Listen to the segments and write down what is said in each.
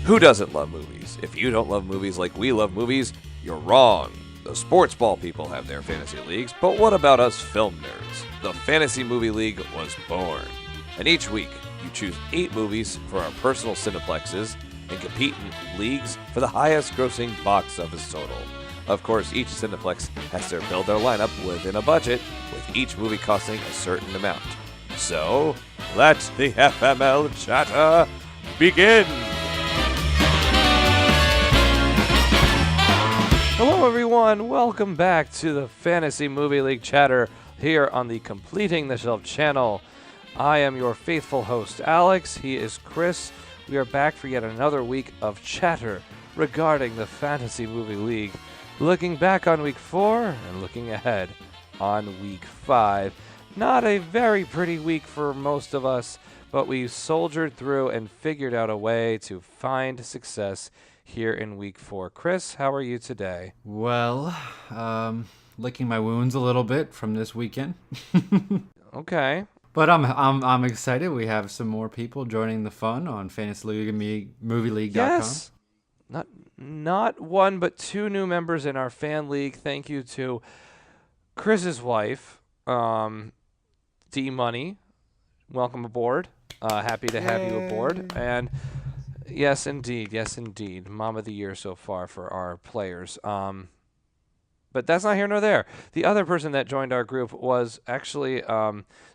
Who doesn't love movies? If you don't love movies like we love movies, you're wrong. The sports ball people have their fantasy leagues, but what about us film nerds? The Fantasy Movie League was born. And each week, you choose 8 movies for our personal cineplexes and compete in leagues for the highest grossing box office total. Of course, each cineplex has to build their lineup within a budget, with each movie costing a certain amount. So, let the FML Chatter begin! Hello everyone, welcome back to the Fantasy Movie League Chatter here on the Completing the Shelf channel. I am your faithful host, Alex. He is Chris. We are back for yet another week of chatter regarding the Fantasy Movie League. Looking back on week 4 and looking ahead on week 5. Not a very pretty week for most of us, but we soldiered through and figured out a way to find success here in week 4. Chris, how are you today? Well, licking my wounds a little bit from this weekend. Okay. But I'm excited. We have some more people joining the fun on FantasyMovieLeague.com. Yes. Not one, but 2 new members in our fan league. Thank you to Chris's wife, D Money. Welcome aboard. Happy to have you aboard. And yes, indeed. Mom of the year so far for our players. But that's not here nor there. The other person that joined our group was actually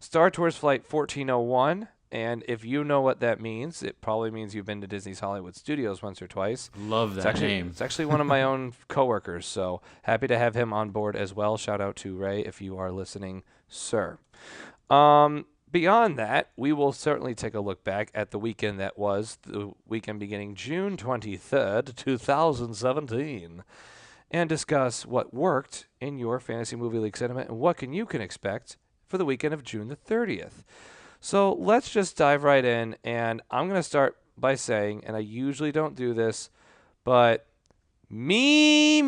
Star Tours Flight 1401. And if you know what that means, it probably means you've been to Disney's Hollywood Studios once or twice. Love that name. It's actually one of my own coworkers, so happy to have him on board as well. Shout out to Ray if you are listening, sir. Beyond that, we will certainly take a look back at the weekend that was, the weekend beginning June 23rd, 2017, and discuss what worked in your Fantasy Movie League sentiment and what you can expect for the weekend of June the 30th. So let's just dive right in, and I'm going to start by saying, and I usually don't do this, but me.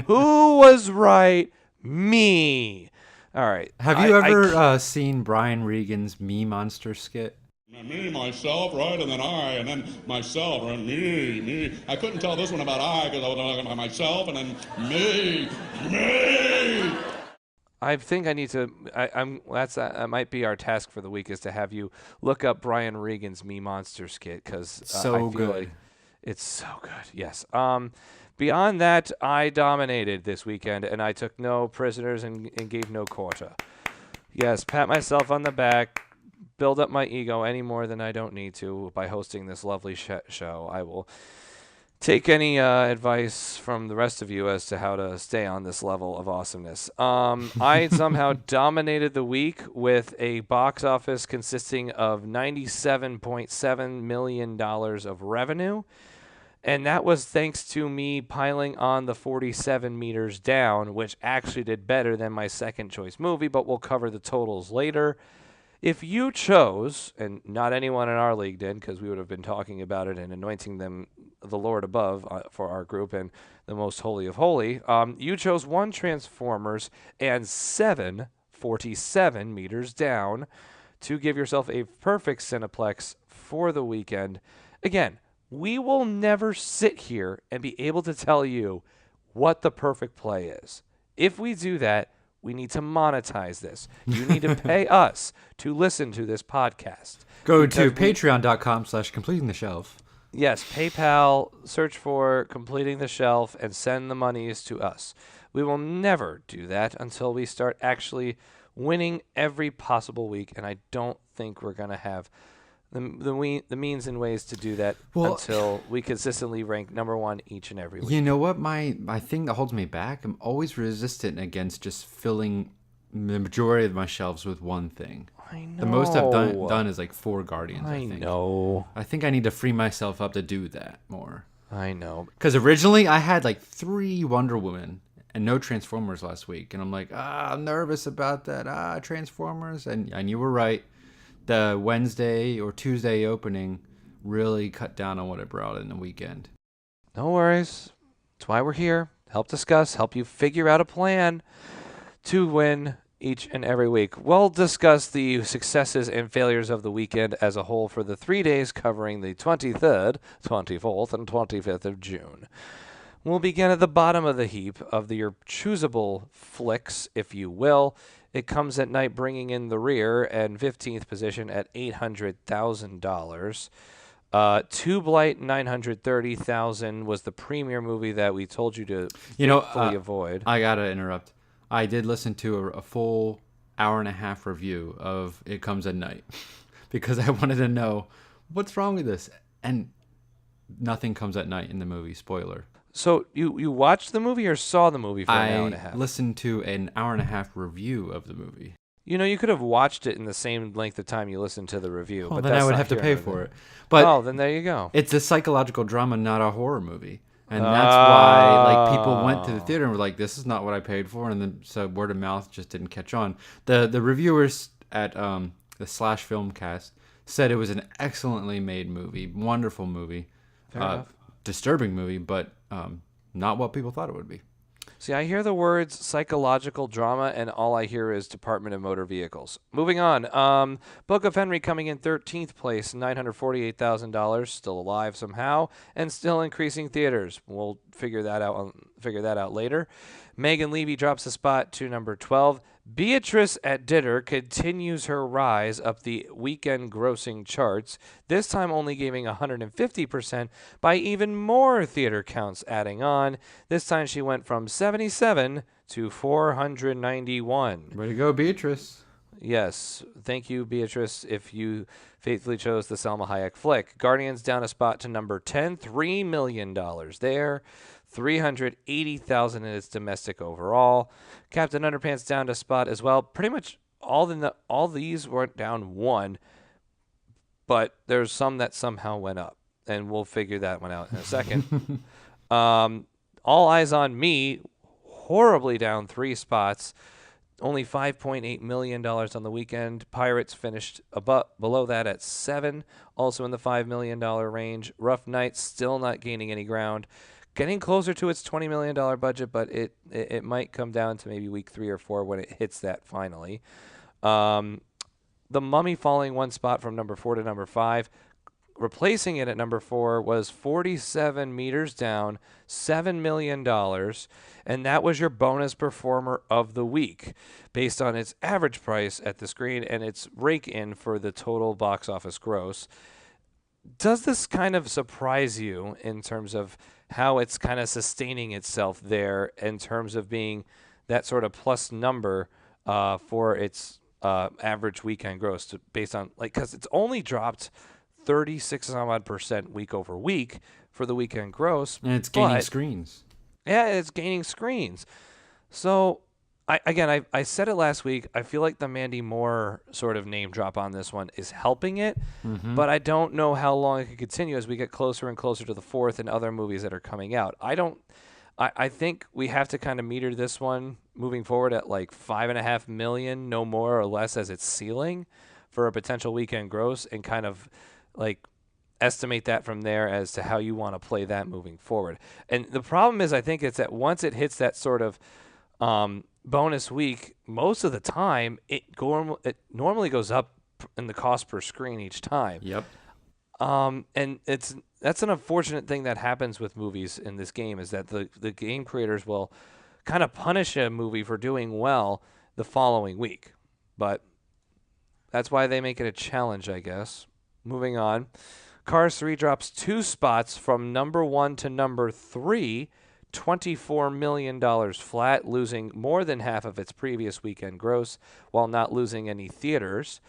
Who was right? Me. All right. Have you ever seen Brian Regan's Me Monster skit? Me, myself, right, and then myself, right, me. I couldn't tell this one about I because I was talking about myself, and then me. I think I need to. That might be our task for the week is to have you look up Brian Regan's Me Monster skit because I feel good. like it's so good. Yes. Beyond that, I dominated this weekend and I took no prisoners and gave no quarter. Yes, pat myself on the back, build up my ego any more than I don't need to by hosting this lovely show. I will take any advice from the rest of you as to how to stay on this level of awesomeness. I somehow dominated the week with a box office consisting of $97.7 million of revenue. And that was thanks to me piling on the 47 meters down, which actually did better than my second choice movie, but we'll cover the totals later. If you chose, and not anyone in our league did, because we would have been talking about it and anointing them the Lord above for our group and the most holy of holy, you chose 1 Transformers and 7 47 meters down to give yourself a perfect Cineplex for the weekend. Again, we will never sit here and be able to tell you what the perfect play is. If we do that, we need to monetize this. You need to pay us to listen to this podcast. Go to patreon.com/completingtheshelf. Yes, PayPal, search for Completing the Shelf, and send the monies to us. We will never do that until we start actually winning every possible week, and I don't think we're going to have the means and ways to do that until we consistently rank number 1 each and every week. You know what? My thing that holds me back, I'm always resistant against just filling the majority of my shelves with one thing. I know. The most I've done is like 4 Guardians, I think. Know. I think I need to free myself up to do that more. I know. Because originally I had like 3 Wonder Woman and no Transformers last week. And I'm like, I'm nervous about that. Transformers. And you were right. The Wednesday or Tuesday opening really cut down on what it brought in the weekend. No worries. That's why we're here. Help discuss, help you figure out a plan to win each and every week. We'll discuss the successes and failures of the weekend as a whole for the 3 days covering the 23rd, 24th, and 25th of June. We'll begin at the bottom of the heap of your choosable flicks, if you will. It Comes at Night bringing in the rear and 15th position at $800,000. Two Blight, $930,000 was the premiere movie that we told you to fully avoid. I gotta interrupt. I did listen to a full hour and a half review of It Comes at Night because I wanted to know what's wrong with this, and nothing comes at night in the movie. Spoiler. So you watched the movie or saw the movie for an hour and a half? I listened to an hour and a half review of the movie. You could have watched it in the same length of time you listened to the review. Well, but then that's I would not have to here pay nor for there. it. But then there you go. It's a psychological drama, not a horror movie. And that's why people went to the theater and were like, this is not what I paid for. And then so word of mouth just didn't catch on. The reviewers at the Slash Filmcast said it was an excellently made movie, wonderful movie, disturbing movie, but not what people thought it would be. See, I hear the words psychological drama, and all I hear is Department of Motor Vehicles. Moving on. Book of Henry coming in 13th place, $948,000, still alive somehow, and still increasing theaters. We'll figure that out later. Megan Levy drops a spot to number 12. Beatrice at Dinner continues her rise up the weekend grossing charts, this time only giving 150% by even more theater counts adding on. This time she went from 77 to 491. Way to go, Beatrice. Yes. Thank you, Beatrice, if you faithfully chose the Salma Hayek flick. Guardians down a spot to number 10, $3 million there. $380,000 in its domestic overall. Captain Underpants down to spot as well. Pretty much all these went down one, but there's some that somehow went up, and we'll figure that one out in a second. All Eyes on Me, horribly down 3 spots. Only $5.8 million on the weekend. Pirates finished below that at 7, also in the $5 million range. Rough Night still not gaining any ground. Getting closer to its $20 million budget, but it might come down to maybe week 3 or 4 when it hits that finally. The Mummy falling 1 spot from number 4 to number 5. Replacing it at number 4 was 47 meters down, $7 million, and that was your bonus performer of the week based on its average price at the screen and its rake-in for the total box office gross. Does this kind of surprise you in terms of how it's kind of sustaining itself there in terms of being that sort of plus number for its average weekend gross based on, because it's only dropped 36% week over week for the weekend gross. And it's gaining screens. Yeah, it's gaining screens. So, I said it last week. I feel like the Mandy Moore sort of name drop on this one is helping it, but I don't know how long it could continue as we get closer and closer to the 4th and other movies that are coming out. I think we have to kind of meter this one moving forward at like $5.5 million, no more or less, as its ceiling for a potential weekend gross, and kind of estimate that from there as to how you want to play that moving forward. And the problem is, I think it's that once it hits that sort of bonus week, most of the time it normally goes up in the cost per screen each time. Yep. And that's an unfortunate thing that happens with movies in this game, is that the game creators will kind of punish a movie for doing well the following week. But that's why they make it a challenge, I guess. Moving on. Cars 3 drops 2 spots from number 1 to number 3, $24 million flat, losing more than half of its previous weekend gross while not losing any theaters.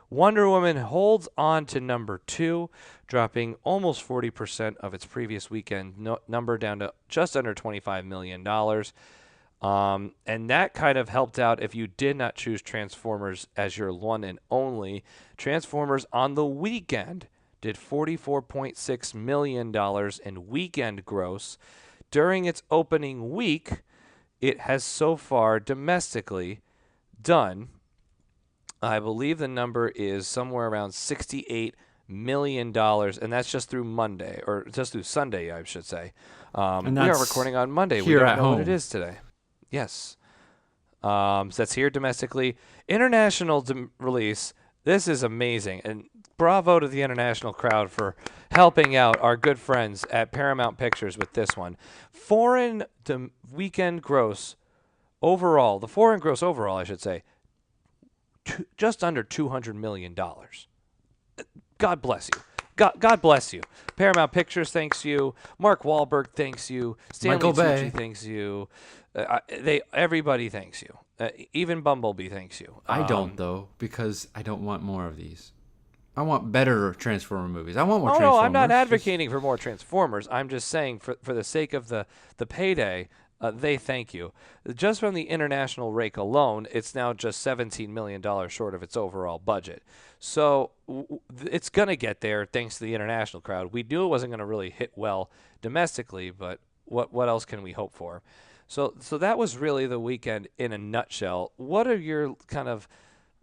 Wonder Woman holds on to number 2, dropping almost 40% of its previous weekend number down to just under $25 million. And that kind of helped out if you did not choose Transformers as your one and only. Transformers on the weekend did $44.6 million in weekend gross. During its opening week, it has so far domestically done, I believe the number is somewhere around $68 million, and that's just through Monday, or just through Sunday, I should say. And we are recording on Monday. We here don't at know home. what it is today. Yes. So that's here domestically. International release. This is amazing. And bravo to the international crowd for helping out our good friends at Paramount Pictures with this one. Foreign weekend gross overall, the foreign gross overall, I should say, just under $200 million. God bless you. God bless you. Paramount Pictures thanks you. Mark Wahlberg thanks you. Stanley Michael Bay Tucci thanks you. Everybody thanks you. Even Bumblebee thanks you. I don't though, because I don't want more of these. I want better Transformer movies. I want more Transformers. No, I'm not advocating for more Transformers. I'm just saying for the sake of the payday, they thank you. Just from the international rake alone, it's now just $17 million short of its overall budget. So it's going to get there thanks to the international crowd. We knew it wasn't going to really hit well domestically, but what else can we hope for? So that was really the weekend in a nutshell. What are your kind of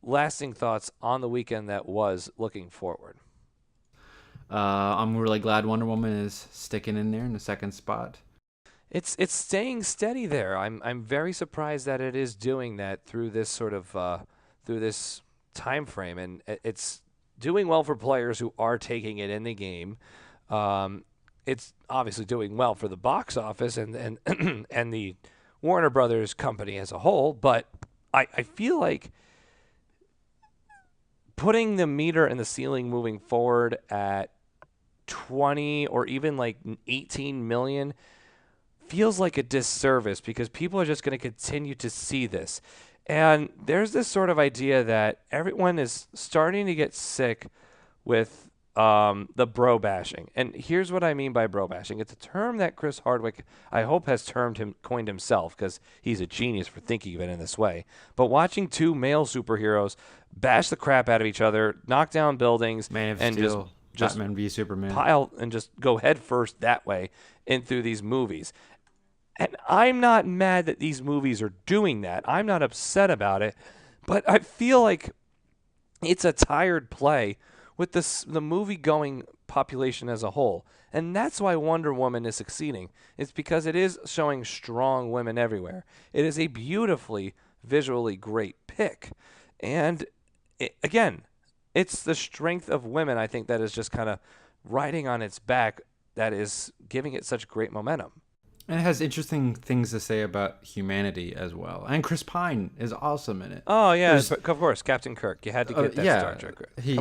lasting thoughts on the weekend that was looking forward? I'm really glad Wonder Woman is sticking in there in the second spot. It's staying steady there. I'm very surprised that it is doing that through this sort of through this time frame, and it's doing well for players who are taking it in the game. It's obviously doing well for the box office and and the Warner Brothers company as a whole, but I feel like putting the meter and the ceiling moving forward at 20 or even like 18 million feels like a disservice, because people are just going to continue to see this. And there's this sort of idea that everyone is starting to get sick with the bro bashing. And here's what I mean by bro bashing. It's a term that Chris Hardwick, I hope, has coined himself, because he's a genius for thinking of it in this way. But watching two male superheroes bash the crap out of each other, knock down buildings, Man of and Steel, just Batman v Superman, pile and just go head first that way in through these movies. And I'm not mad that these movies are doing that. I'm not upset about it. But I feel like it's a tired play with the movie-going population as a whole. And that's why Wonder Woman is succeeding. It's because it is showing strong women everywhere. It is a beautifully, visually great pick. And, again, it's the strength of women, I think, that is just kind of riding on its back that is giving it such great momentum. and it has interesting things to say about humanity as well. And Chris Pine is awesome in it. Oh, yeah, of course, Captain Kirk. You had to get that yeah, Star Trek. He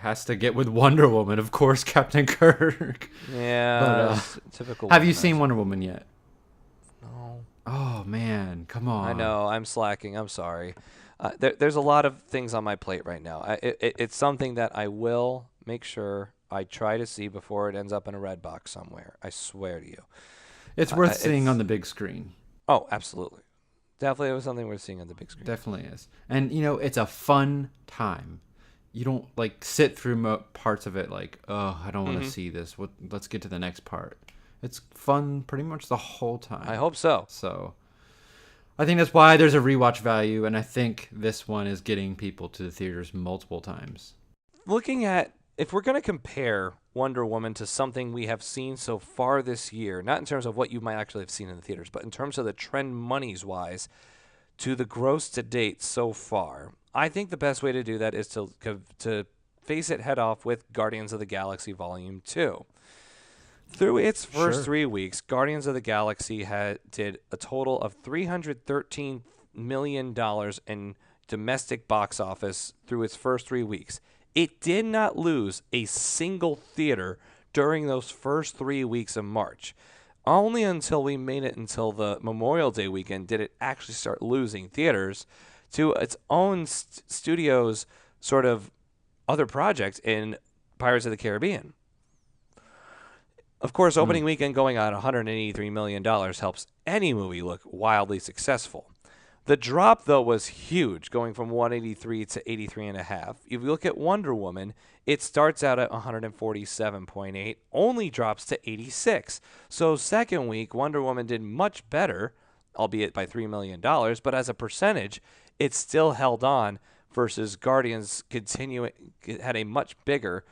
has to get with Wonder Woman, of course, Captain Kirk. Yeah, typical. Have you seen Wonder Woman yet? No. Oh, man, come on. I know, I'm slacking. I'm sorry. There's a lot of things on my plate right now. It's something that I will make sure I try to see before it ends up in a red box somewhere. I swear to you. It's worth seeing on the big screen. Oh, absolutely. Definitely, it was something worth seeing on the big screen. Definitely is. And, you know, it's a fun time. You don't, like, sit through parts of it like, oh, I don't want to see this. Let's get to the next part. It's fun pretty much the whole time. I hope so. So, I think that's why there's a rewatch value, and I think this one is getting people to the theaters multiple times. Looking at, if we're going to compare Wonder Woman to something we have seen so far this year, not in terms of what you might actually have seen in the theaters, but in terms of the trend monies-wise to the gross to date so far, I think the best way to do that is to face it head off with Guardians of the Galaxy Volume 2. Through its first 3 weeks, Guardians of the Galaxy did a total of $313 million in domestic box office through its first 3 weeks. It did not lose a single theater during those first 3 weeks of March. Only until we made it until the Memorial Day weekend did it actually start losing theaters to its own studio's sort of other project in Pirates of the Caribbean. Of course, opening weekend going on $183 million helps any movie look wildly successful. The drop, though, was huge, going from 183 to 83.5. If you look at Wonder Woman, it starts out at 147.8, only drops to 86. So second week, Wonder Woman did much better, albeit by $3 million, but as a percentage, it still held on versus Guardians had a much bigger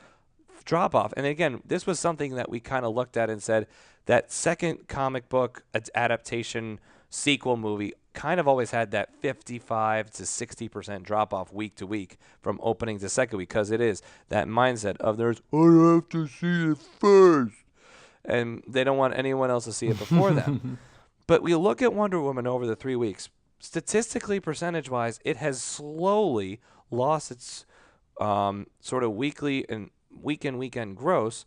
drop-off. And again, this was something that we kind of looked at and said that second comic book adaptation sequel movie kind of always had that 55 to 60% drop off week to week from opening to second week, because it is that mindset of I have to see it first, and they don't want anyone else to see it before them. But we look at Wonder Woman over the 3 weeks. Statistically, percentage-wise, it has slowly lost its sort of weekly and weekend gross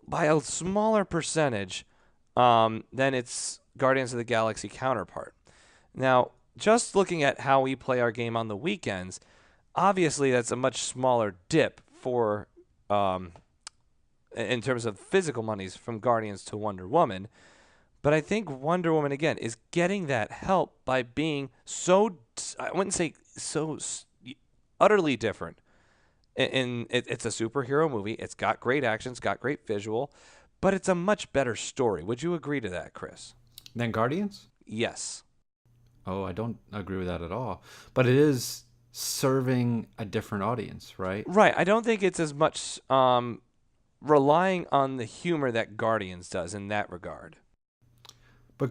by a smaller percentage than its Guardians of the Galaxy counterpart. Now, just looking at how we play our game on the weekends, obviously that's a much smaller dip for in terms of physical monies from Guardians to Wonder Woman. But I think Wonder Woman, again, is getting that help by being so, I wouldn't say so utterly different. It's a superhero movie. It's got great action. It's got great visual. But it's a much better story. Would you agree to that, Chris? Than Guardians? Yes. Oh, I don't agree with that at all. But it is serving a different audience, right? Right. I don't think it's as much relying on the humor that Guardians does in that regard. But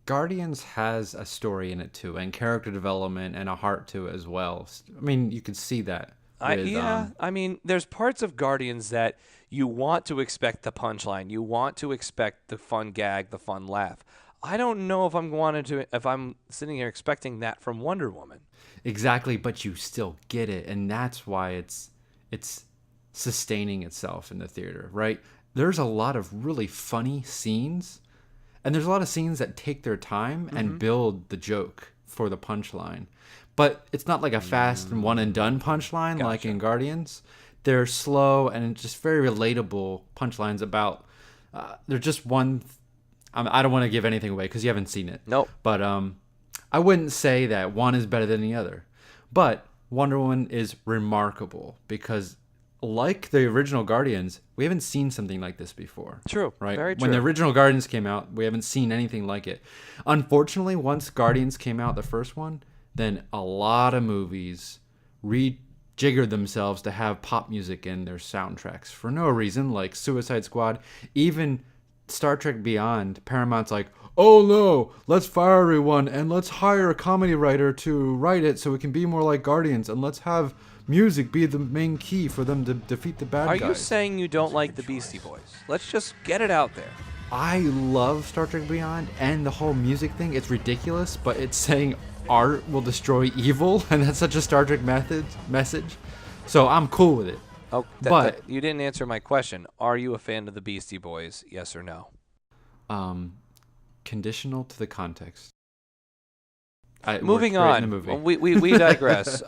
Guardians has a story in it too, and character development, and a heart to it as well. I mean, you could see that. I mean, there's parts of Guardians that you want to expect the punchline. You want to expect the fun gag, the fun laugh. I don't know if I'm sitting here expecting that from Wonder Woman. Exactly, but you still get it, and that's why it's sustaining itself in the theater, right? There's a lot of really funny scenes, and there's a lot of scenes that take their time and build the joke for the punchline. But it's not like a fast and one and done punchline like in Guardians. They're slow and just very relatable punchlines about. They're just one. I don't want to give anything away because you haven't seen it. Nope. But I wouldn't say that one is better than the other. But Wonder Woman is remarkable because, like the original Guardians, we haven't seen something like this before. True. Right? Very true. When the original Guardians came out, we haven't seen anything like it. Unfortunately, once Guardians came out, the first one, then a lot of movies rejiggered themselves to have pop music in their soundtracks for no reason, like Suicide Squad. Even Star Trek Beyond, Paramount's like, oh no, let's fire everyone and let's hire a comedy writer to write it so it can be more like Guardians, and let's have music be the main key for them to defeat the bad guys. Are you saying you don't like the Beastie Boys? Let's just get it out there. I love Star Trek Beyond and the whole music thing. It's ridiculous, but it's saying art will destroy evil, and that's such a Star Trek message. So I'm cool with it. Oh, but you didn't answer my question. Are you a fan of the Beastie Boys? Yes or no? Conditional to the context. Moving on. We digress.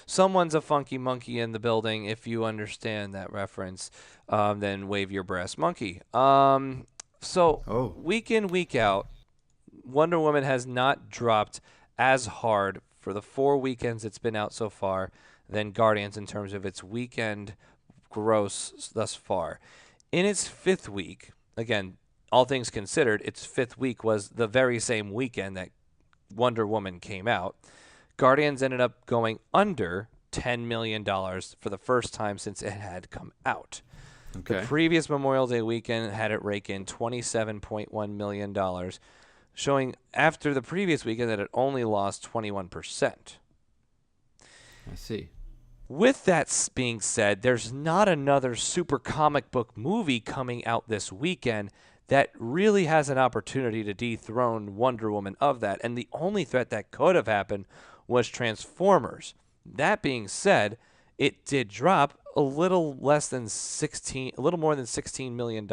Someone's a funky monkey in the building. If you understand that reference, then wave your brass monkey. Week in, week out, Wonder Woman has not dropped as hard for the 4 weekends it's been out so far than Guardians in terms of its weekend gross thus far. In its 5th week, again, all things considered, its 5th week was the very same weekend that Wonder Woman came out. Guardians ended up going under $10 million for the first time since it had come out. Okay. The previous Memorial Day weekend had it rake in $27.1 million, showing after the previous weekend that it only lost 21%. I see. With that being said, there's not another super comic book movie coming out this weekend that really has an opportunity to dethrone Wonder Woman of that. And the only threat that could have happened was Transformers. That being said, it did drop a little more than $16 million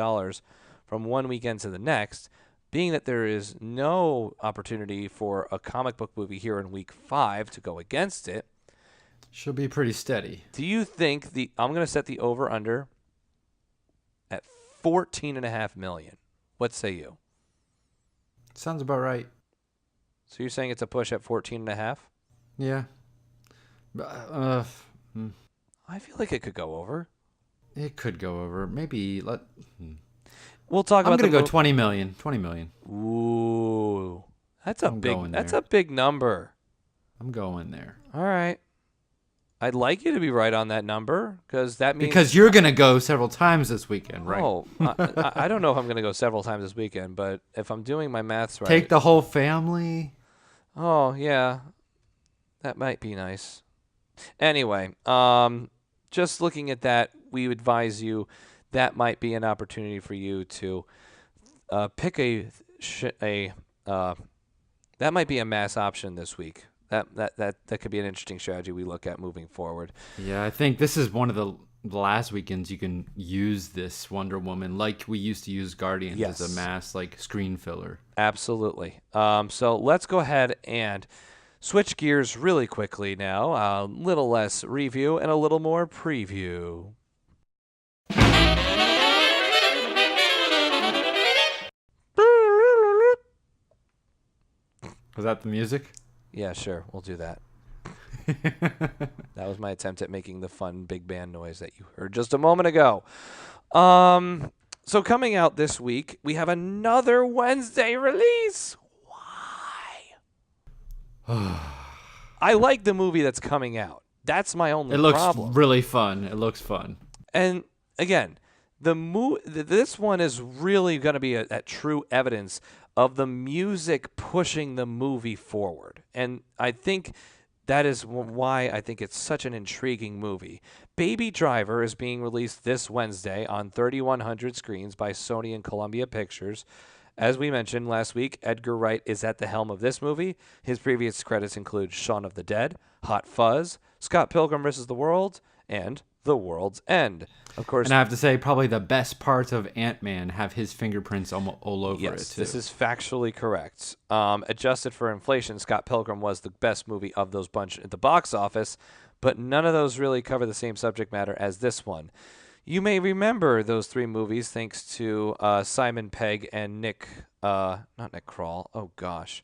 from one weekend to the next, being that there is no opportunity for a comic book movie here in week 5 to go against it. She'll be pretty steady. Do you think I'm going to set the over-under at $14.5 million. What say you? Sounds about right. So you're saying it's a push at 14.5? Yeah. I feel like it could go over. It could go over. Maybe We'll talk about. I'm gonna go 20 million. 20 million. Ooh, that's a big. That's a big number. I'm going there. All right. I'd like you to be right on that number because that means Because you're going to go several times this weekend, right? Oh, I don't know if I'm going to go several times this weekend, but if I'm doing my maths right, Take the whole family. oh yeah, that might be nice. Anyway, just looking at that, we would advise you that might be an opportunity for you to pick that might be a mass option this week. That could be an interesting strategy we look at moving forward. Yeah, I think this is one of the last weekends you can use this Wonder Woman like we used to use Guardians as a mass like screen filler. Absolutely. So let's go ahead and switch gears really quickly now. A little less review and a little more preview. Was that the music? Yeah, sure. We'll do that. That was my attempt at making the fun big band noise that you heard just a moment ago. So coming out this week, we have another Wednesday release. Why? I like the movie that's coming out. That's my only problem. It looks really fun. It looks fun. And again, this one is really going to be a true evidence of the music pushing the movie forward. And I think that is why I think it's such an intriguing movie. Baby Driver is being released this Wednesday on 3,100 screens by Sony and Columbia Pictures. As we mentioned last week, Edgar Wright is at the helm of this movie. His previous credits include Shaun of the Dead, Hot Fuzz, Scott Pilgrim vs. the World, and The World's End. Of course, and I have to say, probably the best parts of Ant-Man have his fingerprints all over it, too. Yes, this is factually correct. Adjusted for inflation, Scott Pilgrim was the best movie of those bunch at the box office, but none of those really cover the same subject matter as this one. You may remember those three movies thanks to Simon Pegg and not Nick Kroll. Oh, gosh.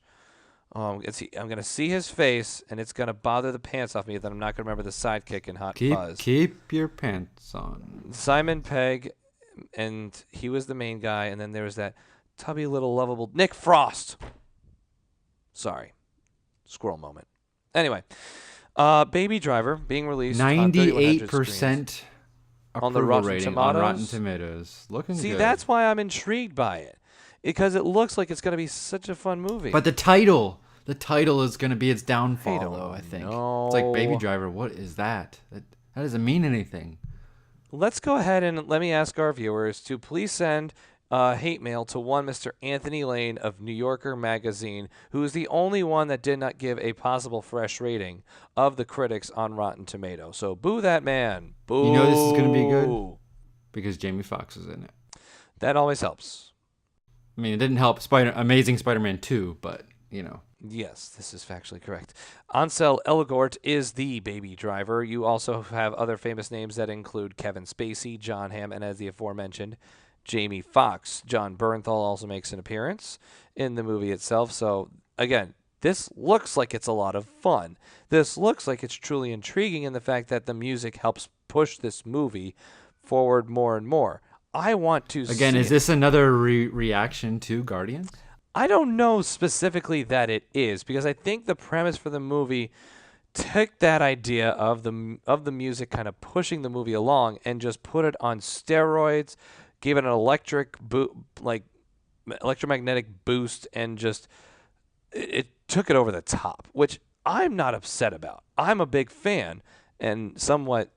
I'm going to see his face, and it's going to bother the pants off me that I'm not going to remember the sidekick in Hot Fuzz. Keep your pants on. Simon Pegg, and he was the main guy, and then there was that tubby little lovable Nick Frost. Sorry. Squirrel moment. Anyway, Baby Driver being released 98% on the Rotten rating Tomatoes. on Rotten Tomatoes. Looking See, good. that's why I'm intrigued by it. Because it looks like it's going to be such a fun movie. But the title is going to be its downfall, don't I think. know. It's like Baby Driver. What is that? That doesn't mean anything. Let's go ahead and let me ask our viewers to please send hate mail to one Mr. Anthony Lane of New Yorker Magazine, who is the only one that did not give a possible fresh rating of the critics on Rotten Tomatoes. So boo that man. Boo. You know this is going to be good? Because Jamie Foxx is in it. That always helps. I mean, it didn't help Amazing Spider-Man 2, but, you know. Yes, this is factually correct. Ansel Elgort is the Baby Driver. You also have other famous names that include Kevin Spacey, John Hamm, and as the aforementioned, Jamie Foxx. John Bernthal also makes an appearance in the movie itself. So, again, this looks like it's a lot of fun. This looks like it's truly intriguing in the fact that the music helps push this movie forward more and more. I want to see Again, is this another reaction to Guardians? I don't know specifically that it is, because I think the premise for the movie took that idea of the music kind of pushing the movie along and just put it on steroids, gave it an electromagnetic boost, and just it took it over the top, which I'm not upset about. I'm a big fan and somewhat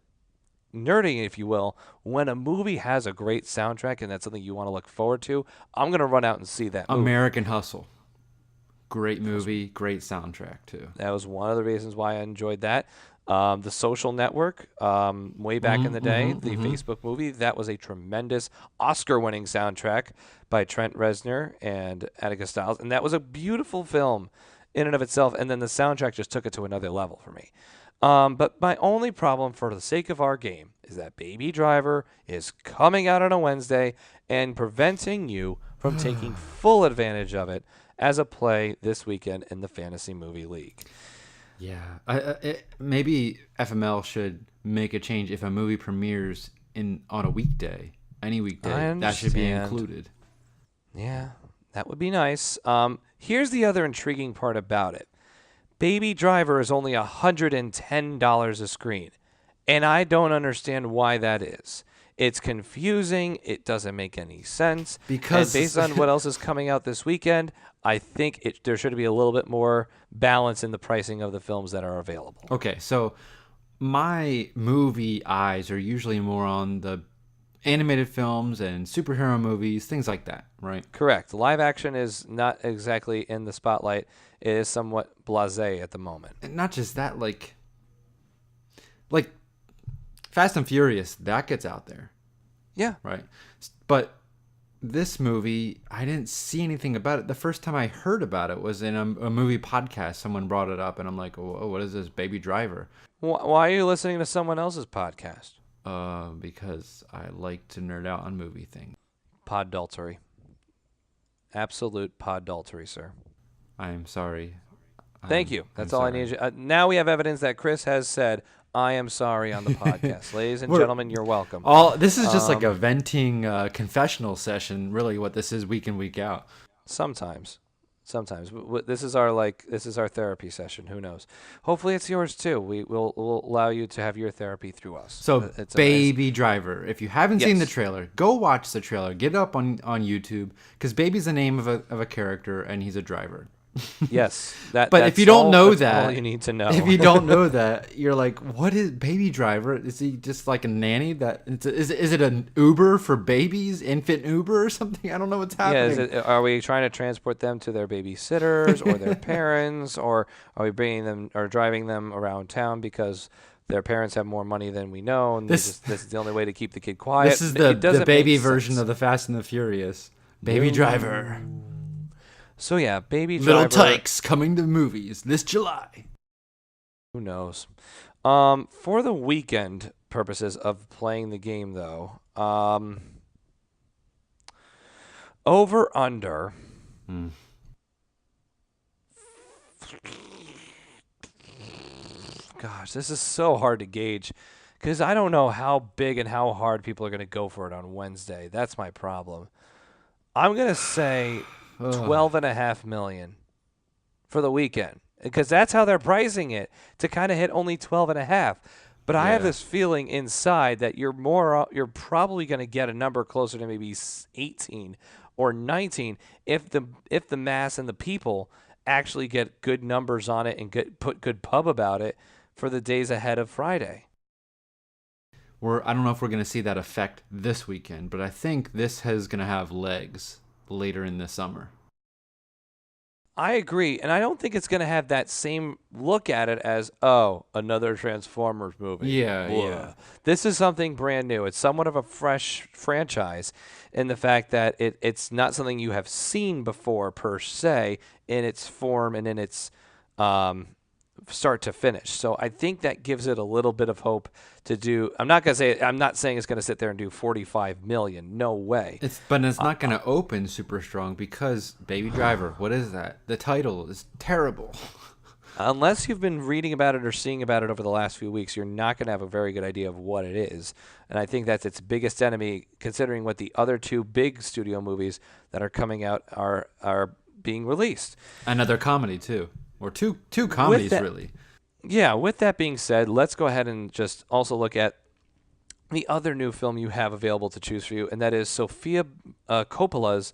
nerdy, if you will. When a movie has a great soundtrack and that's something you want to look forward to, I'm going to run out and see that movie. American Hustle. Great movie, great soundtrack, too. That was one of the reasons why I enjoyed that. The Social Network, way back in the day, the Facebook movie, that was a tremendous Oscar-winning soundtrack by Trent Reznor and Attica Styles, and that was a beautiful film in and of itself, and then the soundtrack just took it to another level for me. But my only problem, for the sake of our game, is that Baby Driver is coming out on a Wednesday and preventing you from taking full advantage of it as a play this weekend in the Fantasy Movie League. Yeah. Maybe FML should make a change if a movie premieres on a weekday. Any weekday. That should be included. Yeah, that would be nice. Here's the other intriguing part about it. Baby Driver is only $110 a screen, and I don't understand why that is. It's confusing. It doesn't make any sense. Because and based on what else is coming out this weekend, I think there should be a little bit more balance in the pricing of the films that are available. Okay, so my movie eyes are usually more on the animated films and superhero movies, things like that, right? Correct. Live action is not exactly in the spotlight. It is somewhat blasé at the moment. And not just that, like Fast and Furious, that gets out there. Yeah. Right. But this movie, I didn't see anything about it. The first time I heard about it was in a movie podcast. Someone brought it up, and I'm like, oh, what is this, Baby Driver? Why are you listening to someone else's podcast? Because I like to nerd out on movie things. Poddultery. Absolute poddultery, sir. I'm sorry. Thank you. That's I'm all sorry. I need. Now we have evidence that Chris has said, I am sorry on the podcast. Ladies and gentlemen, you're welcome. This is just like a venting confessional session, really what this is week in, week out. Sometimes. This is our therapy session. Who knows? Hopefully it's yours too. We'll allow you to have your therapy through us. So It's Baby Driver. If you haven't seen the Yes. trailer, go watch the trailer. Get it up on YouTube, because Baby's the name of a character and he's a driver. Yes. But if you don't know that's that, all you need to know. If you don't know that, you're like, what is Baby Driver? Is he just like a nanny? Is it an Uber for babies, infant Uber or something? I don't know what's happening. Are we trying to transport them to their babysitters or their parents, or are we bringing them or driving them around town because their parents have more money than we know, and this is the only way to keep the kid quiet? This is the baby version of the Fast and the Furious. Baby Driver. So yeah, Baby Driver. Little Tykes coming to movies this July. Who knows? For the weekend purposes of playing the game, though, over under. Gosh, this is so hard to gauge because I don't know how big and how hard people are going to go for it on Wednesday. That's my problem. I'm going to say 12.5 million for the weekend because that's how they're pricing it, to kind of hit only 12.5. But I have this feeling inside that you're probably going to get a number closer to maybe 18 or 19 if the mass and the people actually get good numbers on it and put good pub about it for the days ahead of Friday. I don't know if we're going to see that effect this weekend, but I think this is going to have legs later in the summer. I agree, and I don't think it's going to have that same look at it as, another Transformers movie. Yeah. This is something brand new. It's somewhat of a fresh franchise in the fact that it's not something you have seen before per se in its form and in its start to finish. So I think that gives it a little bit of hope to do. I'm not saying it's going to sit there and do 45 million. No way. But it's not going to open super strong because Baby Driver, what is that? The title is terrible. Unless you've been reading about it or seeing about it over the last few weeks, you're not going to have a very good idea of what it is. And I think that's its biggest enemy, considering what the other two big studio movies that are coming out are being released. Another comedy too. Or two comedies, really. Yeah, with that being said, let's go ahead and just also look at the other new film you have available to choose for you, and that is Sofia Coppola's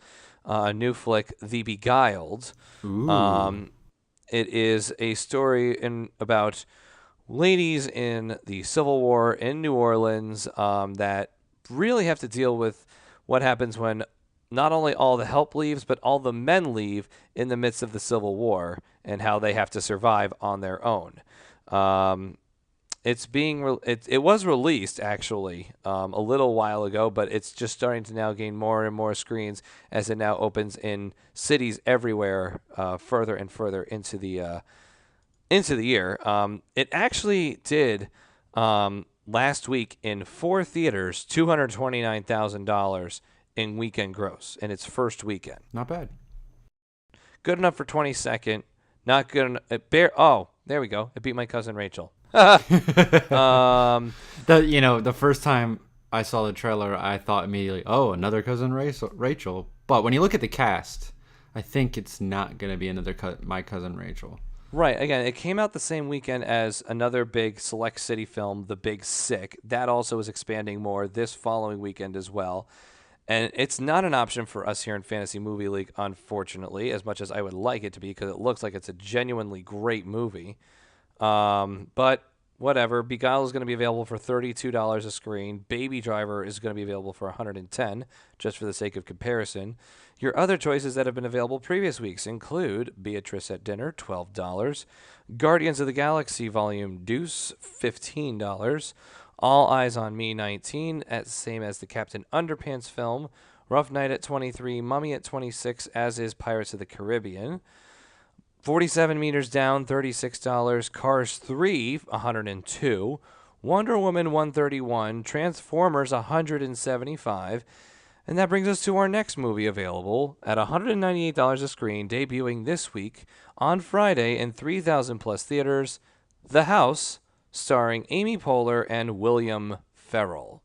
new flick, The Beguiled. Ooh. It is a story about ladies in the Civil War in New Orleans that really have to deal with what happens when not only all the help leaves, but all the men leave in the midst of the Civil War and how they have to survive on their own. It was released actually a little while ago, but it's just starting to now gain more and more screens as it now opens in cities everywhere, further and further into the year. It actually did last week in 4 theaters, $229,000 in weekend gross in its first weekend. Not bad. Good enough for 22nd. Not good enough. There we go. It beat My Cousin Rachel. The first time I saw the trailer, I thought immediately, another Cousin Rachel. But when you look at the cast, I think it's not going to be another My Cousin Rachel. Right. Again, it came out the same weekend as another big Select City film, The Big Sick. That also is expanding more this following weekend as well. And it's not an option for us here in Fantasy Movie League, unfortunately, as much as I would like it to be, because it looks like it's a genuinely great movie. But whatever. Beguile is going to be available for $32 a screen. Baby Driver is going to be available for $110, just for the sake of comparison. Your other choices that have been available previous weeks include Beatrice at Dinner, $12. Guardians of the Galaxy Volume Deuce, $15. All Eyes on Me, $19, same as the Captain Underpants film. Rough Night at $23, Mummy at $26, as is Pirates of the Caribbean. 47 Meters Down, $36. Cars 3, $102. Wonder Woman, $131. Transformers, $175. And that brings us to our next movie available at $198 a screen, debuting this week on Friday in 3,000 plus theaters, The House, starring Amy Poehler and William Ferrell.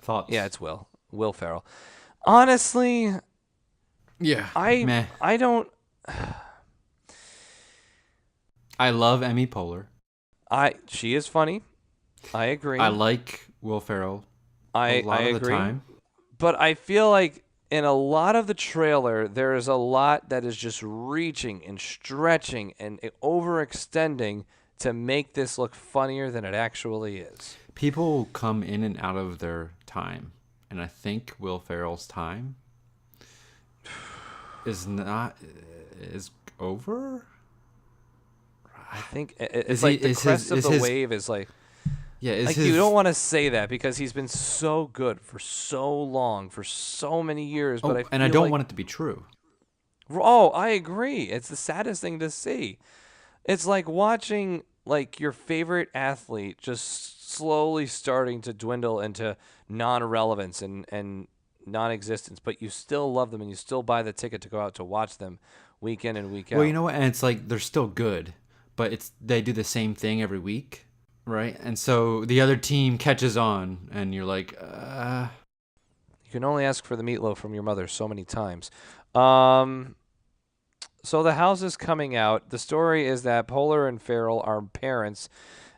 Thoughts? Yeah, it's Will Ferrell. Honestly, Yeah. I don't. I love Amy Poehler. She is funny. I agree. I like Will Ferrell. I of agree. the time. But I feel like in a lot of the trailer, there is a lot that is just reaching and stretching and overextending to make this look funnier than it actually is. People come in and out of their time, and I think Will Ferrell's time is over. I think it's like the crest of the wave is like. Yeah, you don't want to say that because he's been so good for so long, for so many years. But I don't want it to be true. Oh, I agree. It's the saddest thing to see. It's like watching like your favorite athlete just slowly starting to dwindle into non-relevance and non-existence, but you still love them and you still buy the ticket to go out to watch them week in and week out. Well, you know what? And it's like they're still good, but they do the same thing every week. Right, and so the other team catches on, and you're like, You can only ask for the meatloaf from your mother so many times. So The House is coming out. The story is that Poehler and Ferrell are parents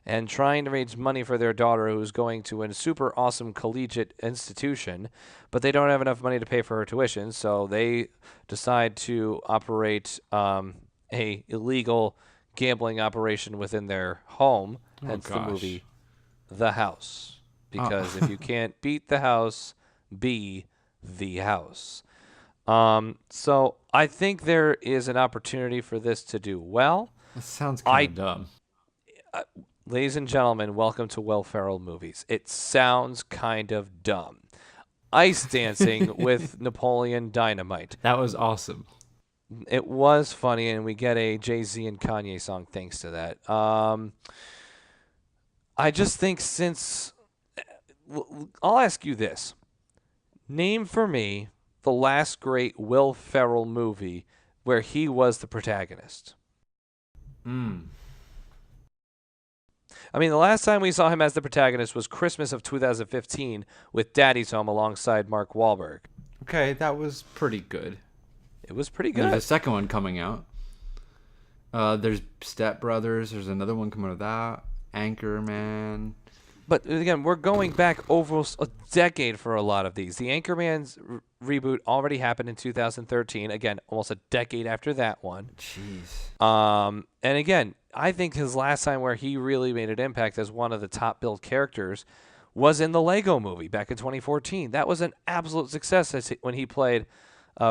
and trying to raise money for their daughter who's going to a super awesome collegiate institution, but they don't have enough money to pay for her tuition, so they decide to operate a illegal gambling operation within their home. Hence the movie The House. Because if you can't beat the house, be the house. So I think there is an opportunity for this to do well. That sounds kind of dumb. Ladies and gentlemen, welcome to Will Ferrell Movies. It sounds kind of dumb. Ice dancing with Napoleon Dynamite. That was awesome. It was funny, and we get a Jay-Z and Kanye song thanks to that. I just think I'll ask you this. Name for me the last great Will Ferrell movie where he was the protagonist. I mean, the last time we saw him as the protagonist was Christmas of 2015 with Daddy's Home alongside Mark Wahlberg. Okay, that was pretty good. It was pretty good. There's a second one coming out. There's Step Brothers. There's another one coming out of that. Anchorman. But again, we're going back over a decade for a lot of these. The Anchorman's reboot already happened in 2013. Again, almost a decade after that one. Jeez. And again, I think his last time where he really made an impact as one of the top billed characters was in the Lego Movie back in 2014. That was an absolute success when he played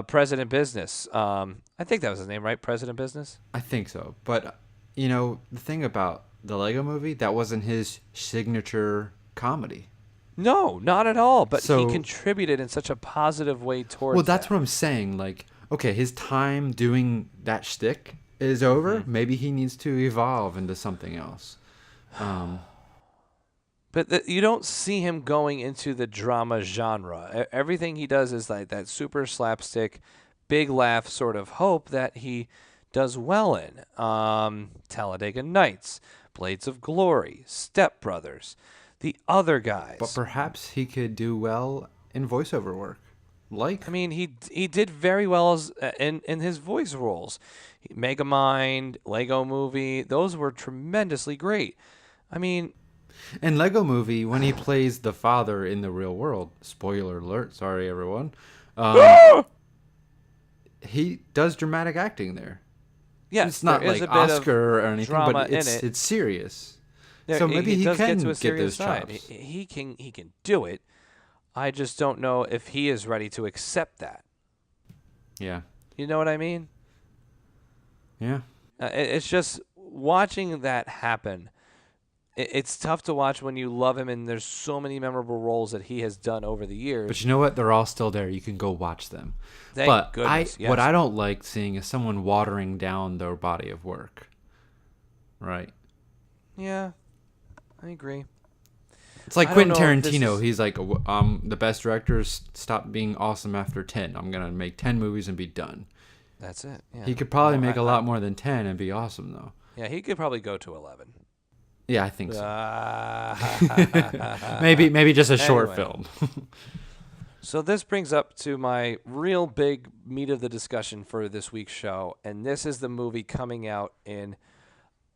President Business. I think that was his name, right? President Business? I think so. But, the thing about the Lego Movie, that wasn't his signature comedy. No, not at all. But he contributed in such a positive way towards Well, that's what I'm saying. Like, okay, his time doing that shtick is over. Mm-hmm. Maybe he needs to evolve into something else. But you don't see him going into the drama genre. Everything he does is like that super slapstick, big laugh sort of hope that he does well in. Talladega Nights, Blades of Glory, Step Brothers, The Other Guys. But perhaps he could do well in voiceover work. like. I mean, he did very well as in his voice roles. Megamind, Lego Movie, those were tremendously great. I mean, In Lego Movie, when he plays the father in the real world, spoiler alert, sorry everyone, he does dramatic acting there. yes, It's not there is like a bit Oscar or of anything, drama but in it. it's serious. There, So maybe he does can get to a get serious those side. chops. He can do it. I just don't know if he is ready to accept that. Yeah. You know what I mean? Yeah. It's just watching that happen. It's tough to watch when you love him and there's so many memorable roles that he has done over the years. But you know what? They're all still there. You can go watch them. Thank but goodness. Yes. what I don't like seeing is someone watering down their body of work. Right. Yeah, I agree. It's like I Quentin don't know if this Tarantino. is- He's like, the best directors stop being awesome after 10. I'm going to make 10 movies and be done. That's it. Yeah. He could probably No, make a lot more than 10 and be awesome, though. Yeah, he could probably go to 11. Yeah, I think so. Ah. Maybe just a short Anyway. film. So this brings up to my real big meat of the discussion for this week's show, and this is the movie coming out in,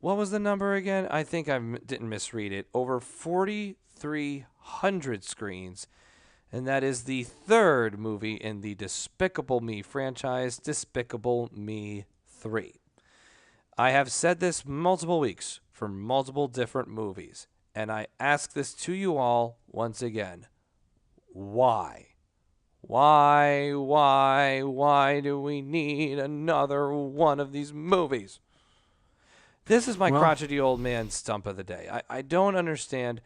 what was the number again? I think I didn't misread it. Over 4,300 screens, and that is the third movie in the Despicable Me franchise, Despicable Me 3. I have said this multiple weeks for multiple different movies, and I ask this to you all once again. Why? Why do we need another one of these movies? This is my Well- crotchety old man stump of the day. I don't understand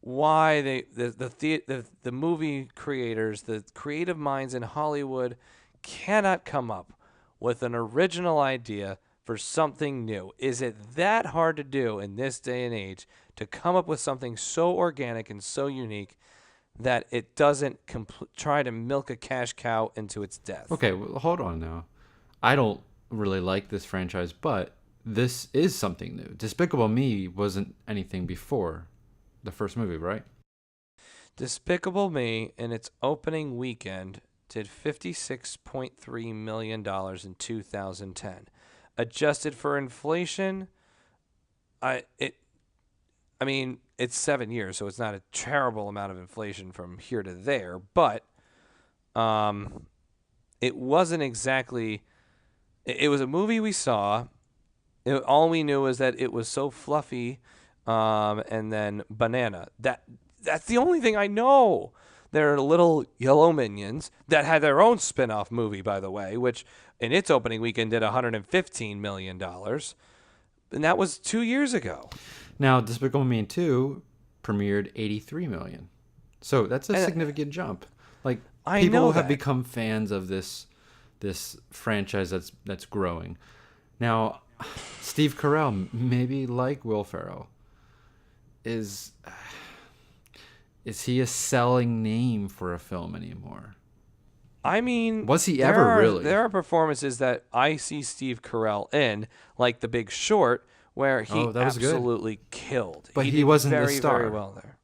why the movie creators, the creative minds in Hollywood cannot come up with an original idea for something new. Is it that hard to do in this day and age to come up with something so organic and so unique that it doesn't try to milk a cash cow into its death? Okay, well, hold on now. I don't really like this franchise, but this is something new. Despicable Me wasn't anything before the first movie, right? Despicable Me, in its opening weekend, did $56.3 million in 2010. Adjusted for inflation, it's 7 years, so it's not a terrible amount of inflation from here to there, but it wasn't exactly... It was a movie we saw. All we knew is that it was so fluffy, and then banana. That's the only thing I know. There are little yellow minions that had their own spin-off movie, by the way, which in its opening weekend did $115 million. And that was 2 years ago. Now, Despicable Me 2 premiered 83 million. So that's a And- significant jump. Like, I people know have that. become fans of this franchise that's growing. Now, Steve Carell, maybe like Will Ferrell, is he a selling name for a film anymore? I mean, Was he ever really? There are performances that I see Steve Carell in, like The Big Short, where he Oh, that was good. absolutely killed. But he did wasn't the very, star. very well there.